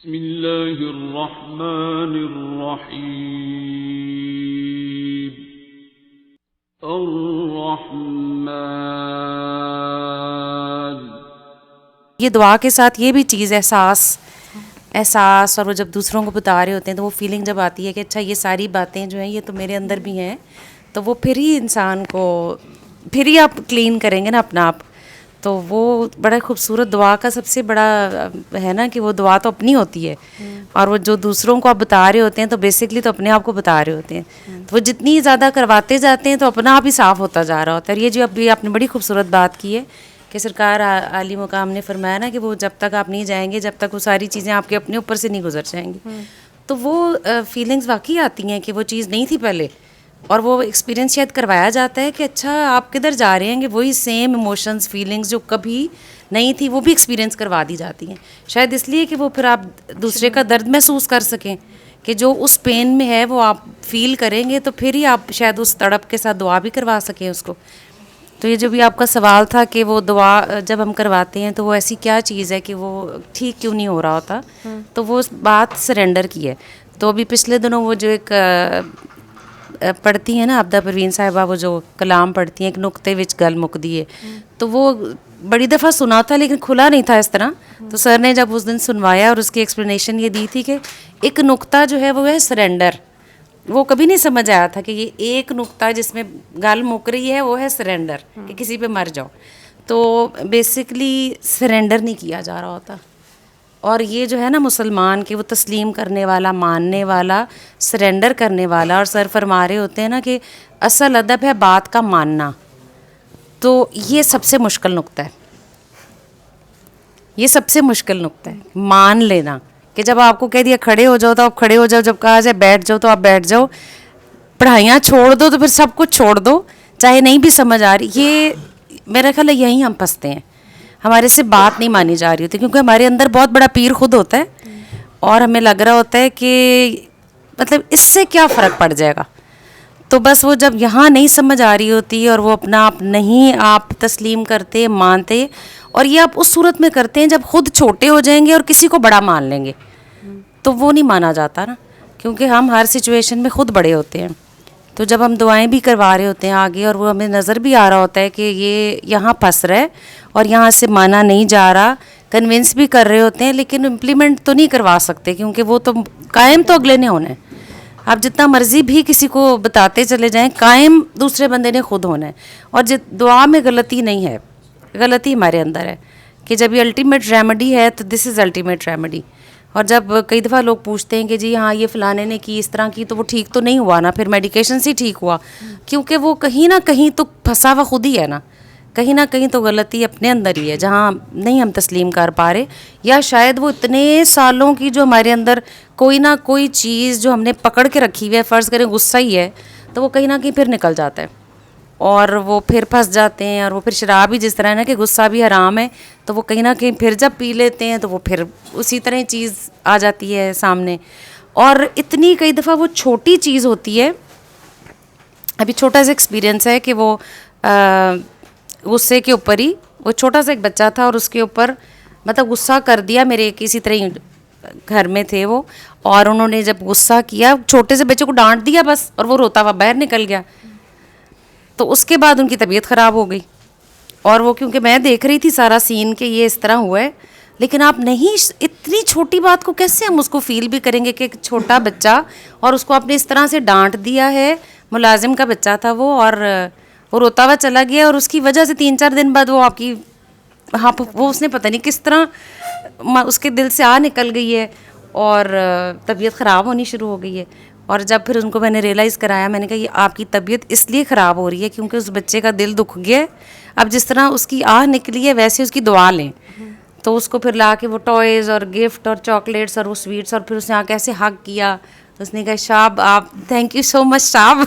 بسم اللہ الرحمن الرحیم الرحمن. یہ دعا کے ساتھ یہ بھی چیز احساس اور وہ جب دوسروں کو بتا رہے ہوتے ہیں تو وہ فیلنگ جب آتی ہے کہ اچھا یہ ساری باتیں جو ہیں یہ تو میرے اندر بھی ہیں، تو وہ پھر ہی انسان کو پھر ہی آپ کلین کریں گے نا اپنا آپ. تو وہ بڑا خوبصورت دعا کا سب سے بڑا ہے نا کہ وہ دعا تو اپنی ہوتی ہے، اور وہ جو دوسروں کو آپ بتا رہے ہوتے ہیں تو بیسکلی تو اپنے آپ کو بتا رہے ہوتے ہیں. تو وہ جتنی زیادہ کرواتے جاتے ہیں تو اپنا آپ ہی صاف ہوتا جا رہا ہوتا ہے. یہ جو ابھی آپ نے بڑی خوبصورت بات کی ہے کہ سرکار عالی مقام نے فرمایا نا کہ وہ جب تک آپ نہیں جائیں گے، جب تک وہ ساری چیزیں آپ کے اپنے اوپر سے نہیں گزر جائیں گی. تو وہ فیلنگز واقعی آتی ہیں کہ وہ چیز نہیں تھی پہلے، اور وہ ایکسپیرینس شاید کروایا جاتا ہے کہ اچھا آپ کدھر جا رہے ہیں کہ وہی سیم ایموشنز فیلنگز جو کبھی نہیں تھی وہ بھی ایکسپیرینس کروا دی جاتی ہیں، شاید اس لیے کہ وہ پھر آپ دوسرے کا درد محسوس کر سکیں کہ جو اس پین میں ہے وہ آپ فیل کریں گے، تو پھر ہی آپ شاید اس تڑپ کے ساتھ دعا بھی کروا سکیں اس کو. تو یہ جو بھی آپ کا سوال تھا کہ وہ دعا جب ہم کرواتے ہیں تو وہ ایسی کیا چیز ہے کہ وہ ٹھیک کیوں نہیں ہو رہا ہوتا، تو وہ بات سرنڈر کی ہے. تو ابھی پچھلے دنوں وہ جو ایک پڑھتی ہیں نا عبدہ پروین صاحبہ، وہ جو کلام پڑھتی ہیں ایک نقطے وچ گل مک دیے، تو وہ بڑی دفعہ سنا تھا لیکن کھلا نہیں تھا اس طرح. تو سر نے جب اس دن سنوایا اور اس کی ایکسپلینیشن یہ دی تھی کہ ایک نقطہ جو ہے وہ ہے سرنڈر. وہ کبھی نہیں سمجھ آیا تھا کہ یہ ایک نقطہ جس میں گل مک رہی ہے وہ ہے سرنڈر، کہ کسی پہ مر جاؤ. تو بیسکلی سرنڈر نہیں کیا جا رہا ہوتا. اور یہ جو ہے نا مسلمان کہ وہ تسلیم کرنے والا، ماننے والا، سرنڈر کرنے والا، اور سر فرما رہے ہوتے ہیں نا کہ اصل ادب ہے بات کا ماننا. تو یہ سب سے مشکل نقطہ ہے، یہ سب سے مشکل نقطہ ہے مان لینا. کہ جب آپ کو کہہ دیا کھڑے ہو جاؤ تو آپ کھڑے ہو جاؤ، جب کہا جائے بیٹھ جاؤ تو آپ بیٹھ جاؤ. پڑھائیاں چھوڑ دو تو پھر سب کچھ چھوڑ دو، چاہے نہیں بھی سمجھ آ رہی. یہ میرا خیال ہے یہیں ہم پھنستے ہیں، ہمارے سے بات نہیں مانی جا رہی ہوتی کیونکہ ہمارے اندر بہت بڑا پیر خود ہوتا ہے، اور ہمیں لگ رہا ہوتا ہے کہ مطلب اس سے کیا فرق پڑ جائے گا. تو بس وہ جب یہاں نہیں سمجھ آ رہی ہوتی اور وہ اپنا آپ نہیں آپ تسلیم کرتے، مانتے، اور یہ آپ اس صورت میں کرتے ہیں جب خود چھوٹے ہو جائیں گے اور کسی کو بڑا مان لیں گے، تو وہ نہیں مانا جاتا نا، کیونکہ ہم ہر سچویشن میں خود بڑے ہوتے ہیں. تو جب ہم دعائیں بھی کروا رہے ہوتے ہیں آگے اور وہ ہمیں نظر بھی آ رہا ہوتا ہے کہ یہ یہاں پھنس رہا ہے اور یہاں سے مانا نہیں جا رہا، کنونس بھی کر رہے ہوتے ہیں لیکن امپلیمنٹ تو نہیں کروا سکتے کیونکہ وہ تو قائم تو اگلے نے ہونا ہے. آپ جتنا مرضی بھی کسی کو بتاتے چلے جائیں، قائم دوسرے بندے نے خود ہونا ہے. اور دعا میں غلطی نہیں ہے، غلطی ہمارے اندر ہے کہ جب یہ الٹیمیٹ ریمیڈی ہے تو دس از الٹیمیٹ ریمیڈی. اور جب کئی دفعہ لوگ پوچھتے ہیں کہ جی ہاں یہ فلانے نے کی اس طرح کی تو وہ ٹھیک تو نہیں ہوا نا، پھر میڈیکیشن سے ٹھیک ہوا، کیونکہ وہ کہیں نہ کہیں تو پھنسا ہوا خود ہی ہے نا، کہیں نہ کہیں تو غلطی اپنے اندر ہی ہے جہاں نہیں ہم تسلیم کر پا رہے. یا شاید وہ اتنے سالوں کی جو ہمارے اندر کوئی نہ کوئی چیز جو ہم نے پکڑ کے رکھی ہوئی ہے، فرض کریں غصہ ہی ہے تو وہ کہیں نہ کہیں پھر نکل جاتا ہے اور وہ پھر پھنس جاتے ہیں. اور وہ پھر شراب ہی جس طرح ہے نا کہ غصہ بھی حرام ہے، تو وہ کہیں نہ کہیں پھر جب پی لیتے ہیں تو وہ پھر اسی طرح چیز آ جاتی ہے سامنے. اور اتنی کئی دفعہ وہ چھوٹی چیز ہوتی ہے. ابھی چھوٹا سا ایکسپیرینس ہے کہ وہ غصے کے اوپر ہی، وہ چھوٹا سا ایک بچہ تھا اور اس کے اوپر مطلب غصہ کر دیا، میرے کسی طرح گھر میں تھے وہ، اور انہوں نے جب غصہ کیا چھوٹے سے بچے کو ڈانٹ دیا بس، اور وہ روتا ہوا باہر نکل گیا. تو اس کے بعد ان کی طبیعت خراب ہو گئی. اور وہ کیونکہ میں دیکھ رہی تھی سارا سین کہ یہ اس طرح ہوا ہے، لیکن آپ نہیں اتنی چھوٹی بات کو کیسے ہم اس کو فیل بھی کریں گے کہ ایک چھوٹا بچہ، اور اس کو آپ نے اس طرح سے ڈانٹ دیا ہے، ملازم کا بچہ تھا وہ، اور وہ روتا ہوا چلا گیا، اور اس کی وجہ سے 3-4 دن بعد وہ آپ کی وہ اس نے پتہ نہیں کس طرح اس کے دل سے نکل گئی ہے اور طبیعت خراب ہونی شروع ہو گئی ہے. اور جب پھر ان کو میں نے ریئلائز کرایا، میں نے کہا یہ آپ کی طبیعت اس لیے خراب ہو رہی ہے کیونکہ اس بچے کا دل دکھ گیا ہے. اب جس طرح اس کی نکلی ہے ویسے اس کی دعا لیں. تو اس کو پھر لا کے وہ ٹوائز اور گفٹ اور چاکلیٹس اور وہ سویٹس، اور پھر اس نے کیسے ہگ کیا. اس نے کہا شاب آپ تھینک یو سو مچ شاب.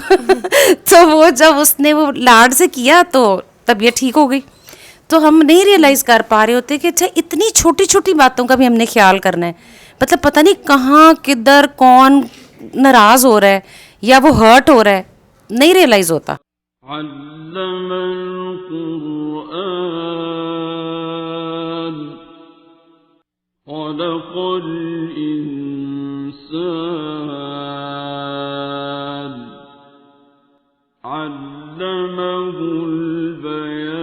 تو وہ جب اس نے وہ لاڈ سے کیا تو طبیعت ٹھیک ہو گئی. تو ہم نہیں ریئلائز کر پا رہے ہوتے کہ اچھا اتنی چھوٹی چھوٹی باتوں کا بھی ہم نے خیال کرنا ہے. مطلب پتہ نہیں کہاں کدھر کون ناراض ہو رہا ہے یا وہ ہرٹ ہو رہا ہے، نہیں ریئلائز ہوتا. علم القرآن خلق الإنسان علمه البيان